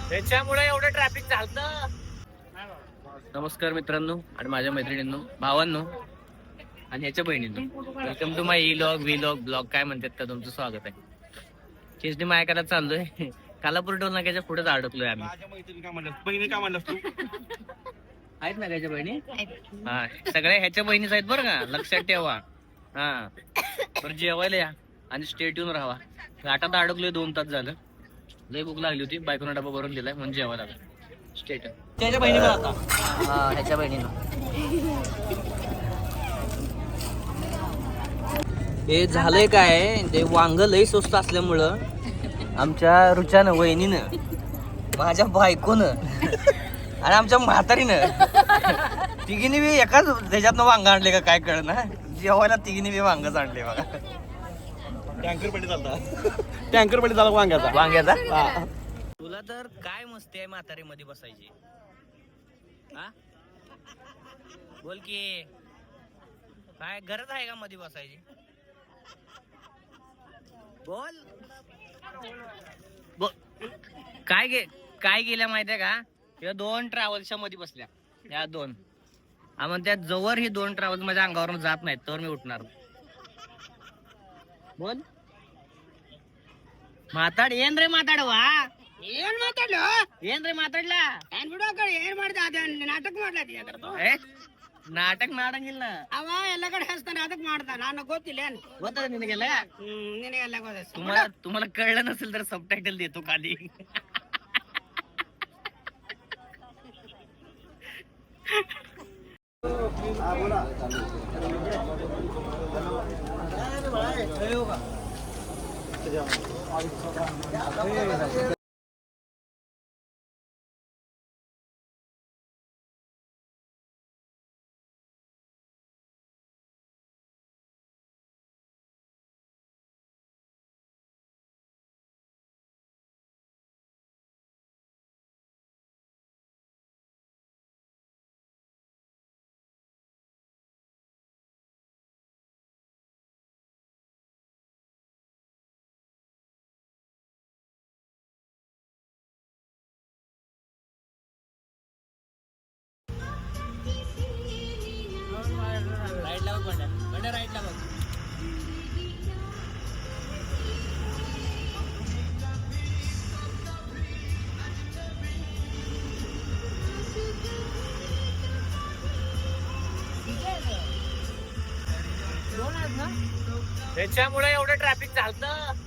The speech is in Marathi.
त्याच्यामुळे एवढं ट्रॅफिक चालतं. नमस्कार मित्रांनो आणि माझ्या मैत्रिणींनो, भावांनो आणि ह्याच्या बहिणींनो, वेलकम टू माय ब्लॉग काय म्हणतात का, तुमचं स्वागत आहे. चिजनी मायकाला चाललोय, कालापूर टोल नाक्याच्या पुढेच अडकलोय आम्ही. बहिणी का म्हणलास तू? आहेत ना त्याच्या बहिणी? हा, सगळ्या ह्याच्या बहिणीच आहेत बरं का, लक्षात ठेवा. हा, बरं जेवायला या आणि स्टे ट्यून राहा. घाटात अडकलोय 2 तास झालं, लय भूक लागली होती, बायकोनं डबा भरून दिलाय म्हणजे जेवायला लागलं. स्टेट त्याच्या बहिणी आता हा ह्याच्या बहिणीनं हे झालंय काय, ते वांग लय स्वस्त असल्यामुळं आमच्या रुच्यानं, वहिनीनं, माझ्या बायकोनं आणि आमच्या म्हातारीनं तिघीने बी एकाच त्याच्यातनं वांग आणले का काय कळ ना, जेवायला तिघीने बी वांगच आणले बघा. टँकर पडी चालता, टँकर पडी चालला वांग्याचा. तुला तर काय मस्ती आहे म्हातारी मध्ये बसायची, हा बोल की, काय गरज आहे का मध्ये बसायची? बोल काय गेल्या माहितीये का, या 2 ट्रॅव्हल्सच्या मध्ये बसल्या, या 2. मग त्या जवळ ही 2 ट्रॅव्हल्स माझ्या अंगावरून जात नाहीत तर मी उठणार. बोल ಮಾತಾಡಿ ಏನ್ರಿ ಮಾತಾಡುವ ಏನ್ ಮಾತಾಡ್ಲು ಏನ್ರಿ ಮಾತಾಡ್ಲ ಏನ್ ಬಿಡು ಆ ಕಡೆ ಏನ್ ಮಾಡ್ದ ಅದ ನಾಟಕ ಮಾಡ್ಲತ್ತೀಯ ನಾಟಕ ಮಾಡಂಗಿಲ್ಲ ಅವ ಎಲ್ಲ ಕಡೆ ಹಸ್ತಾನೆ ಅದಕ್ಕೆ ಮಾಡ್ದ ನಾನು ಗೊತ್ತಿಲ್ಲ ಏನ್ ಗೊತ್ತದ ನಿನಗೆಲ್ಲ ನಿನಗೆಲ್ಲ ಗೊತ್ತ तुम्हाला कळलं नसेल तर सबटायटल देतो खाली. राईटला बघ. त्याच्यामुळे एवढं ट्रॅफिक चालतं.